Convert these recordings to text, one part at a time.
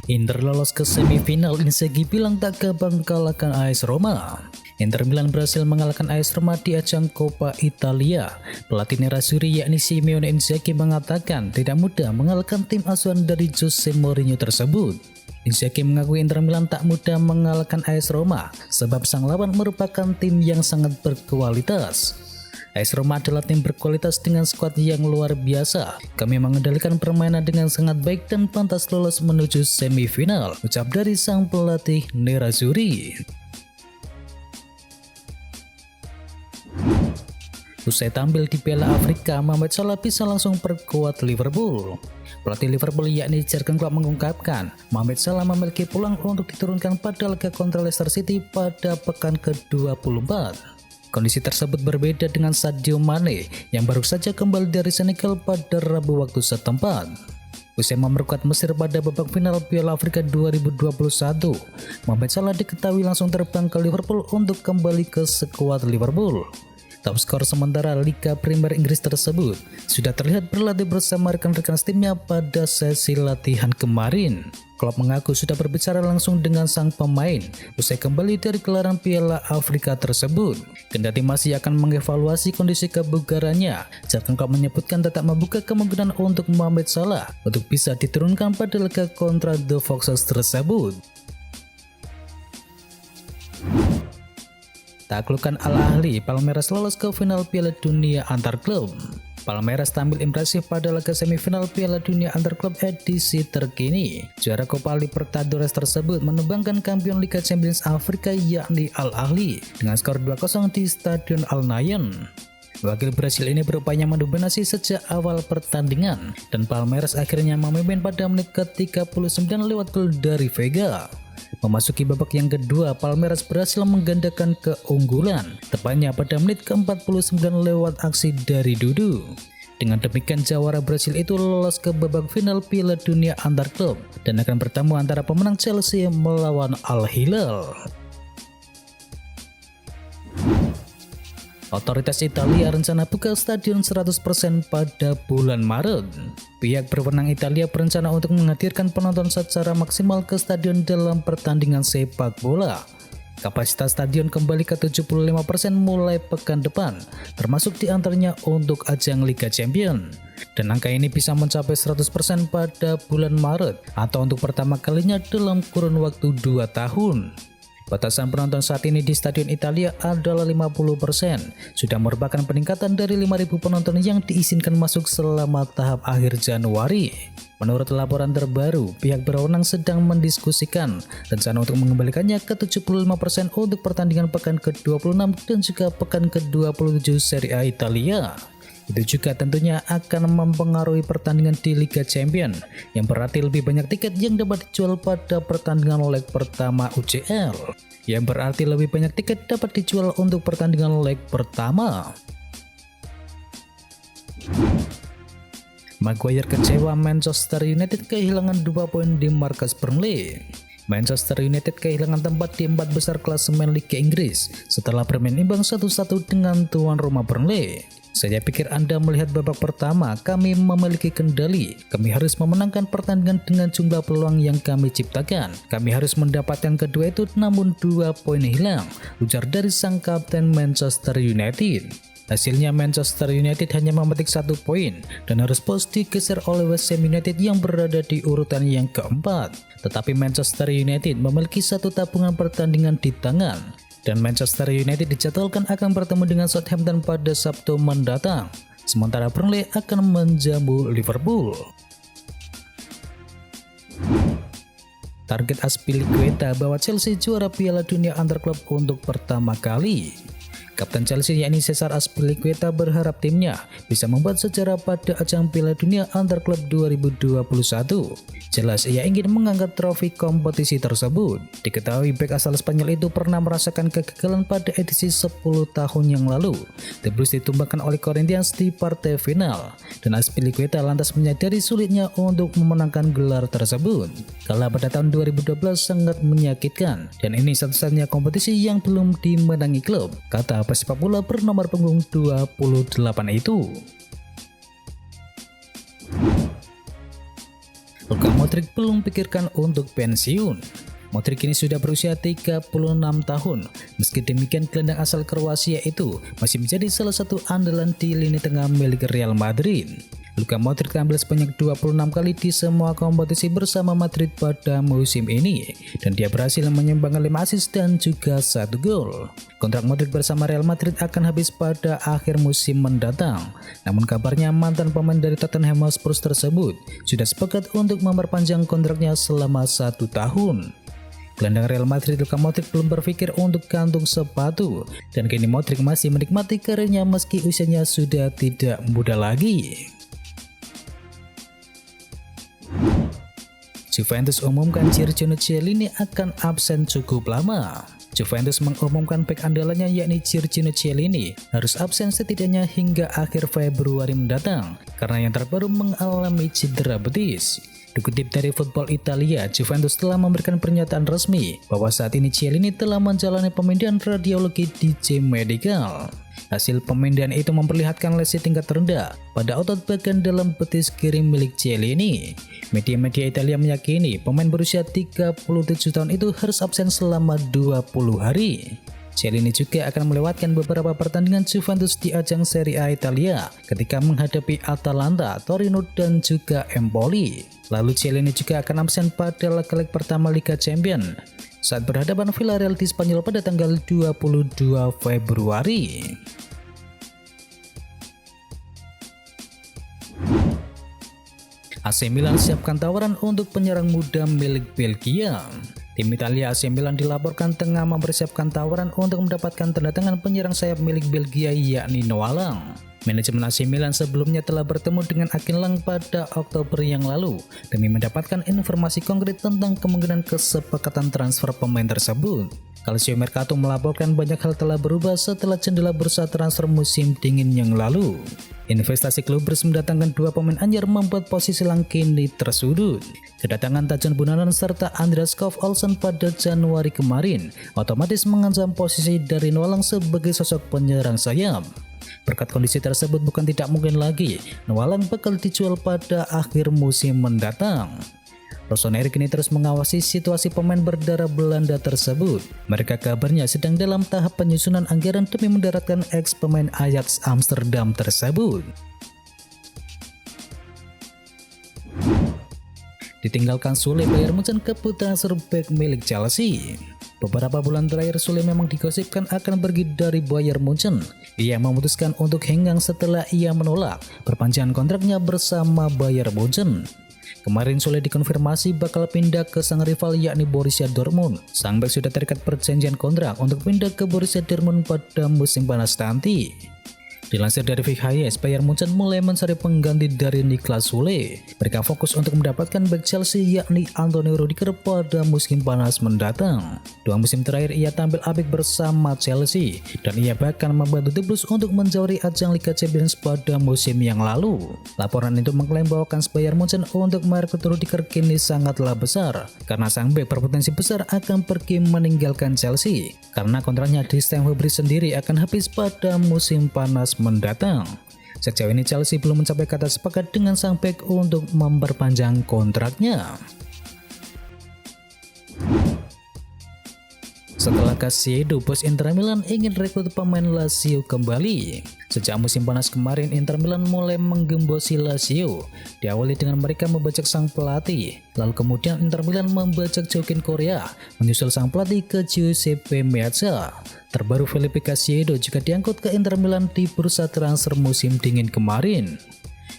Inter lolos ke semifinal, Inzaghi bilang tak gampang kalahkan AS Roma. Inter Milan berhasil mengalahkan AS Roma di ajang Coppa Italia. Pelatih Nerazzurri yakni Simone Inzaghi mengatakan tidak mudah mengalahkan tim asuhan dari Jose Mourinho tersebut. Inzaghi mengakui Inter Milan tak mudah mengalahkan AS Roma sebab sang lawan merupakan tim yang sangat berkualitas. AS Roma adalah tim berkualitas dengan skuad yang luar biasa. Kami mengendalikan permainan dengan sangat baik dan pantas lolos menuju semifinal, ucap dari sang pelatih Nerazzurri. Usai tampil di Piala Afrika, Mohamed Salah bisa langsung perkuat Liverpool. Pelatih Liverpool yakni Jurgen Klopp mengungkapkan, Mohamed Salah memiliki peluang untuk diturunkan pada laga kontra Leicester City pada pekan ke-24. Kondisi tersebut berbeda dengan Sadio Mane yang baru saja kembali dari Senegal pada Rabu waktu setempat. Usai memperkuat Mesir pada babak final Piala Afrika 2021, Mohamed Salah diketahui langsung terbang ke Liverpool untuk kembali ke skuad Liverpool. Top skor sementara Liga Premier Inggris tersebut sudah terlihat berlatih bersama rekan-rekan timnya pada sesi latihan kemarin. Klopp mengaku sudah berbicara langsung dengan sang pemain usai kembali dari gelaran Piala Afrika tersebut. Kendati masih akan mengevaluasi kondisi kebugarannya, Jurgen Klopp menyebutkan tetap membuka kemungkinan untuk Mohamed Salah untuk bisa diturunkan pada laga kontra The Foxes tersebut. Taklukan Al Ahly, Palmeiras lolos ke final Piala Dunia antar klub. Palmeiras tampil impresif pada laga semifinal Piala Dunia antar klub edisi terkini. Juara Copa Libertadores tersebut menumbangkan kampion Liga Champions Afrika yakni Al Ahly dengan skor 2-0 di Stadion Al Nayan. Wakil Brasil ini berupaya mendominasi sejak awal pertandingan dan Palmeiras akhirnya memimpin pada menit ke-39 lewat gol dari Vega. Memasuki babak yang kedua, Palmeiras berhasil menggandakan keunggulan, tepatnya pada menit ke-49 lewat aksi dari Dudu. Dengan demikian, jawara Brasil itu lolos ke babak final Piala Dunia antar klub dan akan bertemu antara pemenang Chelsea melawan Al Hilal. Otoritas Italia rencana buka stadion 100% pada bulan Maret. Pihak berwenang Italia berencana untuk menghadirkan penonton secara maksimal ke stadion dalam pertandingan sepak bola. Kapasitas stadion kembali ke 75% mulai pekan depan, termasuk diantaranya untuk ajang Liga Champions. Dan angka ini bisa mencapai 100% pada bulan Maret atau untuk pertama kalinya dalam kurun waktu 2 tahun. Batasan penonton saat ini di Stadion Italia adalah 50%, sudah merupakan peningkatan dari 5.000 penonton yang diizinkan masuk selama tahap akhir Januari. Menurut laporan terbaru, pihak berwenang sedang mendiskusikan rencana untuk mengembalikannya ke 75% untuk pertandingan pekan ke-26 dan juga pekan ke-27 Serie A Italia. Itu juga tentunya akan mempengaruhi pertandingan di Liga Champions, yang berarti lebih banyak tiket yang dapat dijual pada pertandingan leg pertama UCL, yang berarti lebih banyak tiket dapat dijual untuk pertandingan leg pertama. Maguire kecewa Manchester United kehilangan 2 poin di markas Burnley. Manchester United kehilangan tempat di 4 besar klasemen Liga Inggris setelah bermain imbang 1-1 dengan tuan rumah Burnley. Saya pikir Anda melihat babak pertama, kami memiliki kendali. Kami harus memenangkan pertandingan dengan jumlah peluang yang kami ciptakan. Kami harus mendapatkan kedua itu, namun 2 poin hilang, ujar dari sang kapten Manchester United. Hasilnya Manchester United hanya memetik 1 poin dan harus pos digeser oleh West Ham United yang berada di urutan yang keempat. Tetapi Manchester United memiliki 1 tabungan pertandingan di tangan. Dan Manchester United dijadwalkan akan bertemu dengan Southampton pada Sabtu mendatang. Sementara Burnley akan menjamu Liverpool. Target Azpilicueta bahwa Chelsea juara Piala Dunia antar klub untuk pertama kali. Kapten Chelsea yakni Cesar Azpilicueta berharap timnya bisa membuat sejarah pada ajang Piala Dunia antar klub 2021. Jelas ia ingin mengangkat trofi kompetisi tersebut. Diketahui bek asal Spanyol itu pernah merasakan kegagalan pada edisi 10 tahun yang lalu. The Blues ditumbangkan oleh Corinthians di partai final dan Azpilicueta lantas menyadari sulitnya untuk memenangkan gelar tersebut. Kalah pada tahun 2012 sangat menyakitkan dan ini satu-satunya kompetisi yang belum dimenangi klub, kata pesepak bola bernomor punggung 28 itu. Luka Modric belum pikirkan untuk pensiun. Modric kini sudah berusia 36 tahun. Meski demikian, gelandang asal Kroasia itu masih menjadi salah satu andalan di lini tengah milik Real Madrid. Luka Modric tampil sebanyak 26 kali di semua kompetisi bersama Madrid pada musim ini, dan dia berhasil menyumbangkan 5 assist dan juga 1 gol. Kontrak Modric bersama Real Madrid akan habis pada akhir musim mendatang. Namun kabarnya mantan pemain dari Tottenham Hotspur tersebut sudah sepakat untuk memperpanjang kontraknya selama 1 tahun. Gelandang Real Madrid Luka Modric belum berpikir untuk kantung sepatu, dan kini Modric masih menikmati karirnya meski usianya sudah tidak muda lagi. Juventus umumkan Giorgio Chiellini akan absen cukup lama. Juventus mengumumkan bek andalannya yakni Giorgio Chiellini harus absen setidaknya hingga akhir Februari mendatang karena yang terbaru mengalami cedera betis. Dikutip dari Football Italia, Juventus telah memberikan pernyataan resmi bahwa saat ini Chiellini telah menjalani pemindahan radiologi di J Medical. Hasil pemindahan itu memperlihatkan lesi tingkat rendah pada otot bagian dalam betis kiri milik Chiellini. Media-media Italia meyakini pemain berusia 37 tahun itu harus absen selama 20 hari. Chiellini juga akan melewatkan beberapa pertandingan Juventus di ajang Serie A Italia ketika menghadapi Atalanta, Torino, dan juga Empoli. Lalu Chiellini juga akan absen pada leg pertama Liga Champions saat berhadapan Villarreal di Spanyol pada tanggal 22 Februari. AC Milan siapkan tawaran untuk penyerang muda milik Belgia. Tim Italia AC Milan dilaporkan tengah mempersiapkan tawaran untuk mendapatkan tanda tangan penyerang sayap milik Belgia yakni Noah Lang. Manajemen AC Milan sebelumnya telah bertemu dengan agen Lang pada Oktober yang lalu demi mendapatkan informasi konkret tentang kemungkinan kesepakatan transfer pemain tersebut. Calcio Mercato melaporkan banyak hal telah berubah setelah jendela bursa transfer musim dingin yang lalu. Investasi klub Brugge mendatangkan 2 pemain anyar membuat posisi Lang kini tersudut. Kedatangan Tajon Bunanan serta Andreas Skov Olsen pada Januari kemarin otomatis mengancam posisi dari Noah Lang sebagai sosok penyerang sayap. Berkat kondisi tersebut bukan tidak mungkin lagi Noah Lang bakal dijual pada akhir musim mendatang. Rossoneri kini terus mengawasi situasi pemain berdarah Belanda tersebut. Mereka kabarnya sedang dalam tahap penyusunan anggaran demi mendaratkan ex pemain Ajax Amsterdam tersebut. Ditinggalkan Sule, Bayern Munchen keputusan bek milik Chelsea. Beberapa bulan terakhir Sule memang digosipkan akan pergi dari Bayern Munchen. Ia memutuskan untuk henggang setelah ia menolak perpanjangan kontraknya bersama Bayern Munchen. Kemarin Sule dikonfirmasi bakal pindah ke sang rival yakni Borussia Dortmund. Sang bek sudah terikat perjanjian kontrak untuk pindah ke Borussia Dortmund pada musim panas nanti. Dilansir dari VHS, Bayern Munchen mulai mencari pengganti dari Niklas Sule. Mereka fokus untuk mendapatkan bek Chelsea yakni Antonio Rudiger pada musim panas mendatang. 2 musim terakhir ia tampil apik bersama Chelsea dan ia bahkan membantu The Blues untuk menjauhi ajang Liga Champions pada musim yang lalu. Laporan itu mengklaim bahwa kans Bayern Munchen untuk merekrut Rudiger kini sangatlah besar karena sang bek berpotensi besar akan pergi meninggalkan Chelsea karena kontraknya di Stamford Bridge sendiri akan habis pada musim panas mendatang. Sejauh ini Chelsea belum mencapai kata sepakat dengan sang bek untuk memperpanjang kontraknya. Setelah Caicedo, bos Inter Milan ingin rekrut pemain Lazio kembali. Sejak musim panas kemarin, Inter Milan mulai menggembosi Lazio. Diawali dengan mereka membajak sang pelatih, lalu kemudian Inter Milan membajak Joaquin Correa, menyusul sang pelatih ke Giuseppe Meazza. Terbaru Felipe Caicedo juga diangkut ke Inter Milan di bursa transfer musim dingin kemarin.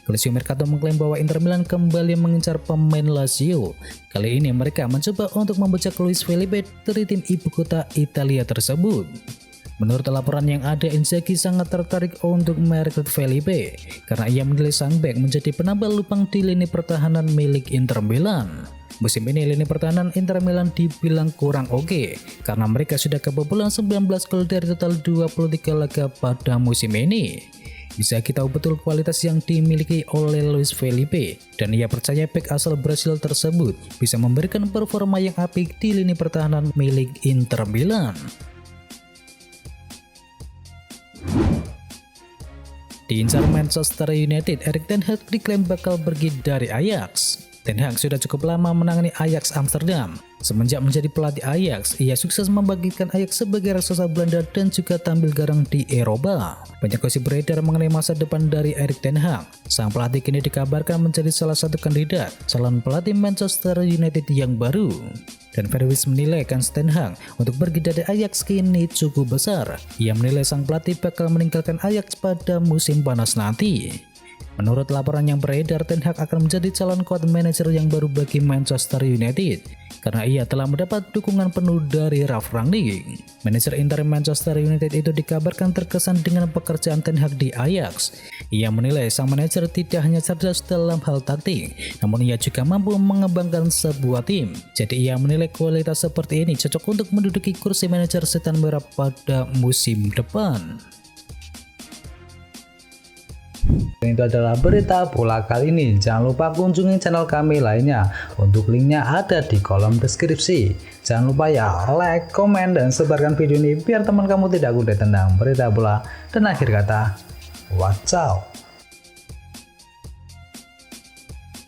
Calcio Mercato mengklaim bahwa Inter Milan kembali mengincar pemain Lazio. Kali ini mereka mencoba untuk membajak Luis Felipe dari tim ibu kota Italia tersebut. Menurut laporan yang ada, Inzaghi sangat tertarik untuk merekrut Felipe karena ia menilai sang bek menjadi penambal lubang di lini pertahanan milik Inter Milan. Musim ini lini pertahanan Inter Milan dibilang kurang oke karena mereka sudah kebobolan 19 gol dari total 23 laga pada musim ini. Inzaghi tahu betul kualitas yang dimiliki oleh Luis Felipe dan ia percaya bek asal Brasil tersebut bisa memberikan performa yang apik di lini pertahanan milik Inter Milan. Diincar Manchester United, Erik ten Hag diklaim bakal pergi dari Ajax. Ten Hag sudah cukup lama menangani Ajax Amsterdam. Semenjak menjadi pelatih Ajax, ia sukses membangkitkan Ajax sebagai raksasa Belanda dan juga tampil garang di Eropa. Banyak gosip beredar mengenai masa depan dari Erik ten Hag. Sang pelatih kini dikabarkan menjadi salah satu kandidat calon pelatih Manchester United yang baru. Dan Verwis menilai kans Ten Hag untuk pergi dari Ajax kini cukup besar. Ia menilai sang pelatih bakal meninggalkan Ajax pada musim panas nanti. Menurut laporan yang beredar, Ten Hag akan menjadi calon squad manager yang baru bagi Manchester United karena ia telah mendapat dukungan penuh dari Ralf Rangnick. Manajer interim Manchester United itu dikabarkan terkesan dengan pekerjaan Ten Hag di Ajax. Ia menilai sang manajer tidak hanya cerdas dalam hal taktik, namun ia juga mampu mengembangkan sebuah tim. Jadi ia menilai kualitas seperti ini cocok untuk menduduki kursi manajer Setan Merah pada musim depan. Itu adalah berita bola kali ini. Jangan lupa kunjungi channel kami lainnya. Untuk linknya ada di kolom deskripsi. Jangan lupa ya like, komen, dan sebarkan video ini biar teman kamu tidak kudet tentang berita bola. Dan akhir kata, wacau.